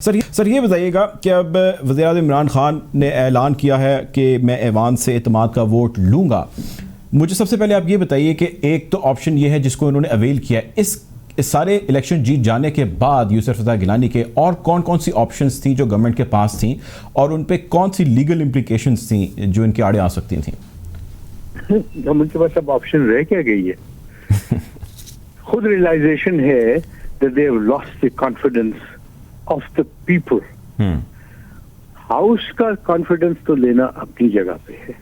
سر یہ بتائیے گا کہ اب وزیراعظم عمران خان نے اعلان کیا ہے کہ میں ایوان سے اعتماد کا ووٹ لوں گا. مجھے سب سے پہلے آپ یہ بتائیے کہ ایک تو آپشن یہ ہے جس کو انہوں نے اویل کیا ہے اس سارے الیکشن جیت جانے کے بعد یوسف رضا گیلانی کے، اور کون کون سی آپشنز تھیں جو گورنمنٹ کے پاس تھیں اور ان پہ کون سی لیگل امپلیکیشنز تھیں جو ان کے آڑے آ سکتی تھیں؟ گورنمنٹ کے پاس اب آپشن رہ کیا گئی ہے؟ خود ریئلائزیشن ہے that they have lost the confidence of the people. House کا کانفیڈنس تو لینا اپنی جگہ پہ ہے،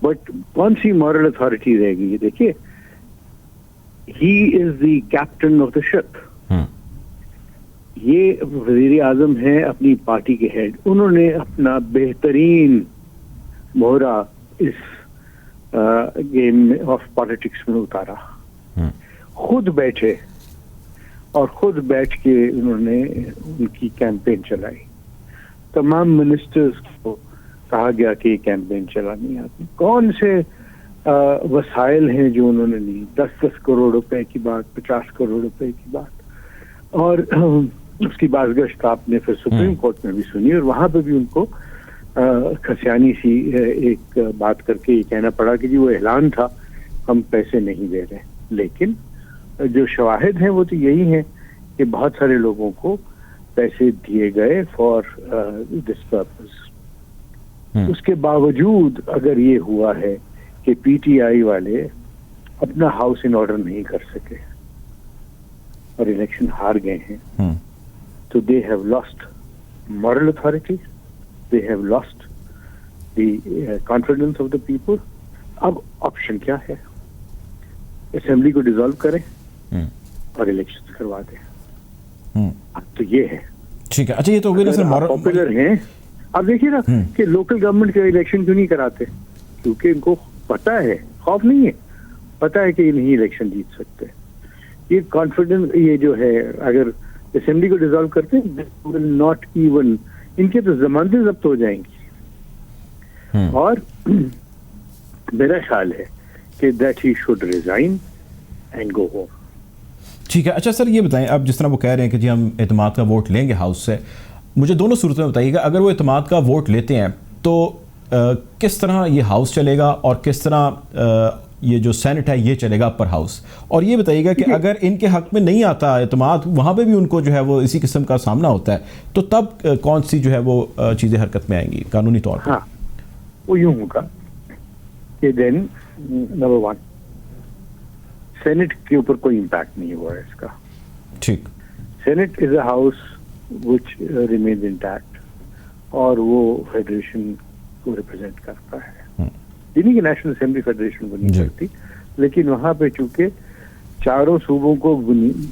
بٹ کون سی مورل اتھارٹی رہے گی؟ دیکھیے، ہی از دی کیپٹن آف دا شپ. یہ وزیر اعظم ہیں اپنی پارٹی کے ہیڈ، انہوں نے اپنا بہترین مہرہ اس گیم آف پالیٹکس میں اتارا. خود بیٹھے اور خود بیٹھ کے انہوں نے ان کی کیمپین چلائی. تمام منسٹرز کو کہا گیا کہ یہ کیمپین چلانی آتی. کون سے وسائل ہیں جو انہوں نے لی؟ 10 کروڑ روپے کی بات، 50 کروڑ روپے کی بات، اور اس کی بازگشت آپ نے پھر سپریم کورٹ میں بھی سنی، اور وہاں پہ بھی ان کو کھسیانی سی ایک بات کر کے یہ کہنا پڑا کہ جی وہ اعلان تھا، ہم پیسے نہیں دے رہے. لیکن جو شواہد ہیں وہ تو یہی ہیں کہ بہت سارے لوگوں کو پیسے دیے گئے فار دس پرپز. اس کے باوجود اگر یہ ہوا ہے کہ پی ٹی آئی والے اپنا ہاؤس ان آرڈر نہیں کر سکے اور الیکشن ہار گئے ہیں، تو they have lost moral authority, they have lost the confidence of the people. اب آپشن کیا ہے؟ اسمبلی کو ڈیزالو کریں اور الیکشن کروا دیں. اب تو یہ ہے. ٹھیک ہے. اچھا، یہ تو ہو گئی نا سر پاپولر ہیں. اب دیکھیے نا کہ لوکل گورنمنٹ کے الیکشن کیوں نہیں کراتے؟ کیونکہ ان کو پتا ہے، خوف نہیں ہے، پتا ہے کہ یہ نہیں الیکشن جیت سکتے. یہ کانفیڈنس یہ جو ہے، اگر اسمبلی کو ڈیزالو کرتے ول ناٹ ایون، ان کے تو ضمانتیں ضبط ہو جائیں گی. اور میرا خیال ہے کہ that he should resign and go home. ٹھیک ہے. اچھا سر، یہ بتائیں، اب جس طرح وہ کہہ رہے ہیں کہ جی ہم اعتماد کا ووٹ لیں گے ہاؤس سے، مجھے دونوں صورتوں میں بتائیے گا. اگر وہ اعتماد کا ووٹ لیتے ہیں تو کس طرح یہ ہاؤس چلے گا اور کس طرح یہ جو سینٹ ہے یہ چلے گا اپر ہاؤس؟ اور یہ بتائیے گا کہ اگر ان کے حق میں نہیں آتا اعتماد، وہاں پہ بھی ان کو جو ہے وہ اسی قسم کا سامنا ہوتا ہے، تو تب کون سی جو ہے وہ چیزیں حرکت میں آئیں گی قانونی طور پر؟ ہاں، وہ یوں ہوگا کہ دین نمبر 1 سینٹ کے اوپر کوئی امپیکٹ نہیں ہوا ہے اس کا. ٹھیک. Senate is a house which remains intact, اور وہ فیڈریشن کو ریپرزینٹ کرتا ہے. یعنی کہ نیشنل اسمبلی فیڈریشن کو نہیں کرتی، لیکن وہاں پہ چونکہ چاروں صوبوں کو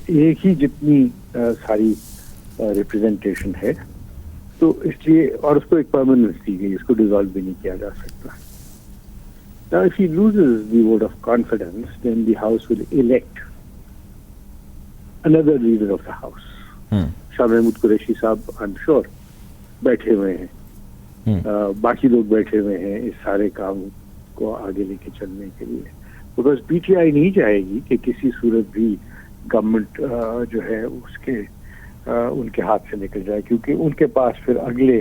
ایک ہی جتنی ساری ریپرزینٹیشن ہے، تو اس لیے، اور اس کو ایک پرماننس دی گئی، اس کو ڈیزالو بھی نہیں کیا جا سکتا. Now, if he loses the vote of confidence, then the House will elect another leader of the House. Shah Mahmood Qureshi صاحب I'm sure بیٹھے ہوئے ہیں، باقی لوگ بیٹھے ہوئے ہیں اس سارے کام کو آگے لے کے چلنے کے لیے. Because پی ٹی آئی نہیں چاہے گی کہ کسی صورت بھی گورنمنٹ جو ہے اس کے ان کے ہاتھ سے نکل جائے، کیونکہ ان کے پاس پھر اگلے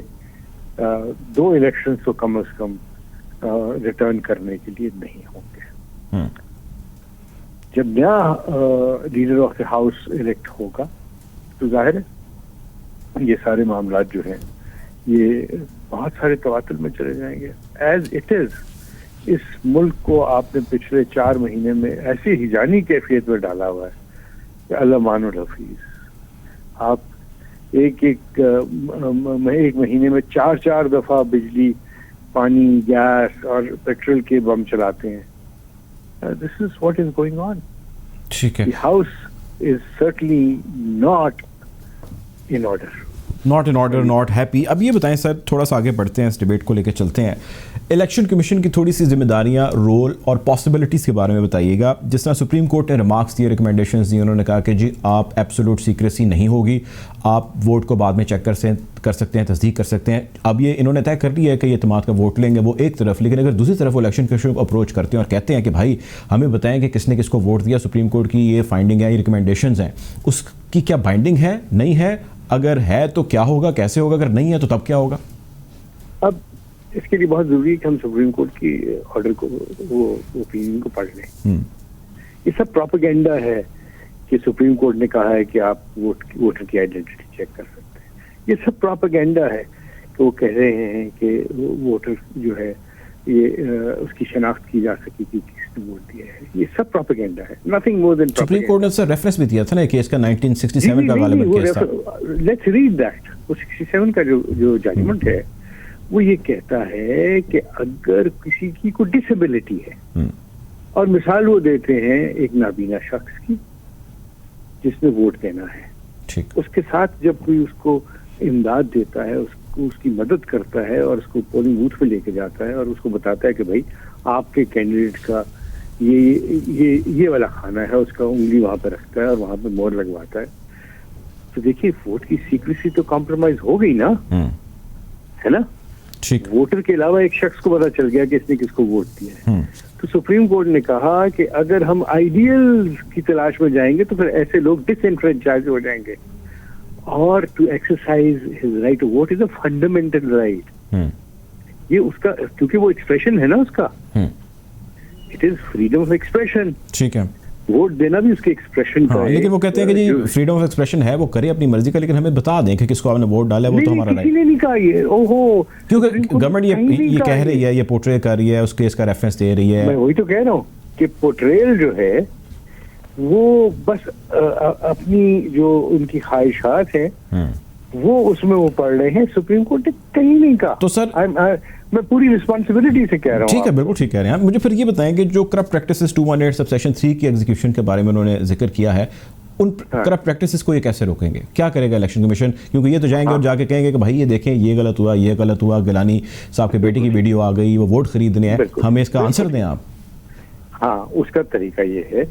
2 الیکشنز تو کم از کم ریٹرن کرنے کے لیے نہیں ہوں گے. جب نیا leader of the house elect ہوگا تو ظاہر ہے یہ سارے معاملات جو ہیں یہ بہت سارے تواتر میں چلے جائیں گے. ایز اٹ از اس ملک کو آپ نے پچھلے 4 مہینے میں ایسی ہجانی کیفیت میں ڈالا ہوا ہے کہ اللہ مان الحفیظ. آپ ایک مہینے میں 4 دفعہ بجلی، پانی، گیس اور پیٹرول کے بم چلاتے ہیں. This is what is going on. ٹھیک ہے. The house is certainly not in order, not happy. اب یہ بتائیں سر، تھوڑا سا آگے بڑھتے ہیں، اس ڈیبیٹ کو لے کے چلتے ہیں. الیکشن کمیشن کی تھوڑی سی ذمہ داریاں، رول اور پاسبلٹیز کے بارے میں بتائیے گا. جس طرح سپریم کورٹ نے ریمارکس دیے، ریکمنڈیشنز دی، انہوں نے کہا کہ جی آپ ایبسولوٹ سیکریسی نہیں ہوگی، آپ ووٹ کو بعد میں چیک کر سکتے ہیں، تصدیق کر سکتے ہیں. اب یہ انہوں نے طے کر لیا ہے کہ یہ اعتماد کا ووٹ لیں گے، وہ ایک طرف. لیکن اگر دوسری طرف وہ الیکشن کمیشن کو اپروچ کرتے ہیں اور کہتے ہیں کہ بھائی ہمیں بتائیں کہ کس نے کس کو ووٹ دیا، سپریم کورٹ کی یہ فائنڈنگ ہے، یہ ریکمنڈیشنز ہیں، اس کی کیا بائنڈنگ ہے، نہیں ہے، اگر ہے تو کیا ہوگا, کیسے ہوگا, اگر نہیں ہے تو تب کیا ہوگا؟ اب اس کے لیے بہت ضروری ہے کہ ہم سپریم کورٹ کی آرڈر کو, وہ اوپینین کو پڑھ لیں. یہ سب پروپیگنڈا ہے کہ سپریم کورٹ نے کہا ہے کہ آپ ووٹر کی آئیڈینٹی چیک کر سکتے ہیں. یہ سب پروپیگنڈا ہے کہ وہ کہہ رہے ہیں کہ ووٹر جو ہے یہ اس کی شناخت کی جا سکے کہ کس نے ووٹ دیا ہے. یہ سب پروپیگنڈا ہے, نتھنگ مور دین. سپریم کورٹ نے سر ریفرنس بھی دیا تھا نا کیس کا, 1967 کا غالباً کیس تھا. Let's read that. وہ 67 کا جو ججمنٹ ہے وہ یہ کہتا ہے کہ اگر کسی کی کوئی ڈسیبلٹی ہے, اور مثال وہ دیتے ہیں ایک نابینا شخص کی جس نے ووٹ دینا ہے, اس کے ساتھ جب کوئی اس کو امداد دیتا ہے, اس کی مدد کرتا ہے اور اس کو پولنگ بوتھ پہ لے کے جاتا ہے اور اس کو بتاتا ہے کہ بھائی آپ کے کینڈیڈیٹ کا یہ والا کھانا ہے, اس کا انگلی وہاں پہ رکھتا ہے اور وہاں پہ مور لگواتا ہے, تو دیکھیے ووٹ کی سیکریسی تو کمپرومائز ہو گئی نا, ہے نا. ووٹر کے علاوہ ایک شخص کو پتا چل گیا کہ اس نے کس کو ووٹ دیا ہے. تو سپریم کورٹ نے کہا کہ اگر ہم آئیڈیل کی تلاش میں جائیں گے تو پھر ایسے لوگ ڈس انفرینچائز ہو جائیں گے, اور to exercise his right to vote is a fundamental right. یہ اس کا, کیونکہ وہ ایکسپریشن ہے نا اس کا, it is freedom of expression. ٹھیک ہے, ووٹ دینا بھی اس کے ایکسپریشن کا ہے. لیکن وہ کہتے ہیں کہ جی فریڈم آف ایکسپریشن ہے, وہ کرے اپنی مرضی کا, لیکن ہمیں بتا دیں کہ کس کو آپ نے ووٹ ڈالا ہے, وہ تو ہمارا رائٹ. کسی نے نہیں کہا یہ, اوہو, کیونکہ گورنمنٹ یہ کہہ رہی ہے, یہ پورٹرے کر رہی ہے, اس کیس کا ریفرنس دے رہی ہے. میں وہی تو کہہ رہا ہوں کہ پورٹریل جو ہے وہ بس اپنی جو ان کی خواہشات ہیں وہ اس میں وہ پڑھ رہے ہیں. سپریم کورٹ نے کہیں نہیں کہا. تو سر میں پوری رسپانسبلٹی سے کہہ رہا ہوں. ٹھیک ہے, بالکل ٹھیک کہہ رہے ہیں. مجھے پھر یہ بتائیں کہ جو کرپٹ پریکٹسز 218 سب سیکشن 3 کی ایگزیکیوشن کے بارے میں انہوں نے ذکر کیا ہے, ان کرپٹ پریکٹسز کو یہ کیسے روکیں گے؟ کیا کرے گا الیکشن کمیشن؟ کیونکہ یہ تو جائیں گے اور جا کے کہیں گے کہ بھائی یہ دیکھیں یہ غلط ہوا, یہ غلط ہوا, گیلانی صاحب کے بیٹے کی ویڈیو آ گئی, وہ ووٹ خریدنے ہیں, ہمیں اس کا آنسر دیں آپ. ہاں, اس کا طریقہ یہ ہے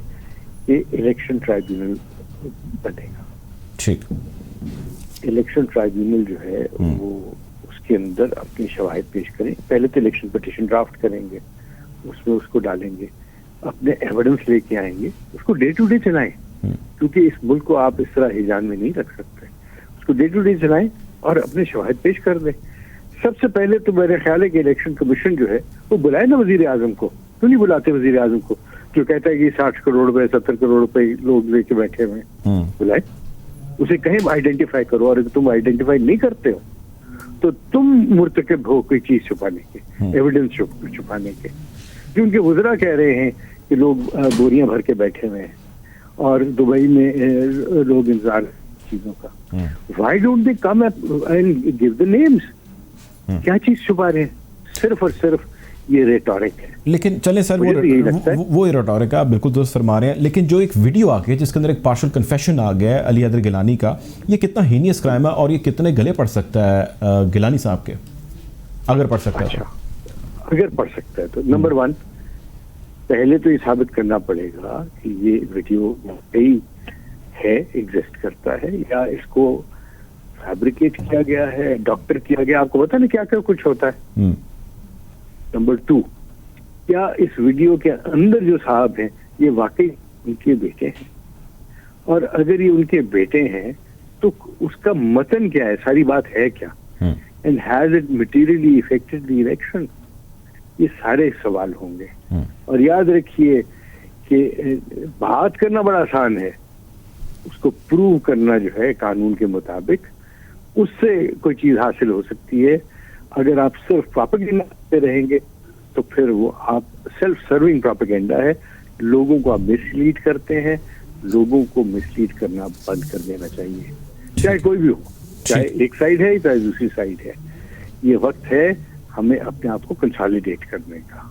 کہ الیکشن ٹرائبیونل بنے گا. ٹھیک, الیکشن ٹرائبیونل جو ہے وہ اس کے اندر اپنی شواہد پیش کریں. پہلے تو الیکشن پٹیشن ڈرافٹ کریں گے, اس میں اس کو ڈالیں گے, اپنے ایویڈنس لے کے آئیں گے, اس کو ڈے ٹو ڈے چلائیں, کیونکہ اس ملک کو آپ اس طرح ہیجان میں نہیں رکھ سکتے. اس کو ڈے ٹو ڈے چلائیں اور اپنے شواہد پیش کر دیں. سب سے پہلے تو میرا خیال ہے کہ الیکشن کمیشن جو ہے وہ بلائے نا وزیر اعظم کو. کیوں نہیں بلاتے وزیر اعظم کو جو کہتا ہے کہ 60 کروڑ روپے 70 کروڑ روپے لوگ لے کے بیٹھے ہوئے؟ بلائے, اسے کہیں آئیڈینٹیفائی کرو, اور اگر تم آئیڈینٹیفائی نہیں کرتے ہو تو تم مرتکب ہو کوئی چیز چھپانے کے, ایویڈنس چھپانے کے. جو ان کے وزراء کہہ رہے ہیں کہ لوگ بوریاں بھر کے بیٹھے ہوئے ہیں اور دبئی میں لوگ انتظار چیزوں کا, why don't they come and give the names? کیا چیز چھپا رہے ہیں؟ صرف اور صرف یہ ریٹورک ہے. لیکن چلیں سر, وہ ریٹورک آپ بالکل درست فرما رہے ہیں, لیکن جو ایک ویڈیو آ گئی جس کے اندر ایک پارشل کنفیشن آ گیا ہے علی حیدر گیلانی کا, یہ کتنا ہینیس کرائم ہے اور یہ کتنے گلے پڑ سکتا ہے گیلانی صاحب کے, اگر پڑ سکتا ہے؟ اگر پڑ سکتا ہے تو نمبر 1 پہلے تو یہ ثابت کرنا پڑے گا کہ یہ ویڈیو واقعی ہے, ایگزسٹ کرتا ہے, یا اس کو فیبریکیٹ کیا گیا ہے, ڈاکٹر کیا گیا. آپ کو پتا نہیں کیا کیا کچھ ہوتا ہے. نمبر 2, کیا اس ویڈیو کے اندر جو صاحب ہیں یہ واقعی ان کے بیٹے ہیں, اور اگر یہ ان کے بیٹے ہیں تو اس کا متن کیا ہے, ساری بات ہے کیا, and has it materially affected the election? یہ سارے سوال ہوں گے. اور یاد رکھیے کہ بات کرنا بڑا آسان ہے, اس کو پروو کرنا جو ہے قانون کے مطابق اس سے کوئی چیز حاصل ہو سکتی ہے. اگر آپ صرف پروپیگنڈا کرتے رہیں گے تو پھر وہ آپ سیلف سرونگ پروپیگنڈا ہے, لوگوں کو آپ مس لیڈ کرتے ہیں. لوگوں کو مس لیڈ کرنا بند کر دینا چاہیے, چاہے کوئی بھی ہو, چاہے ایک سائڈ ہے چاہے دوسری سائڈ ہے. یہ وقت ہے ہمیں اپنے آپ کو کنسالیڈیٹ کرنے کا.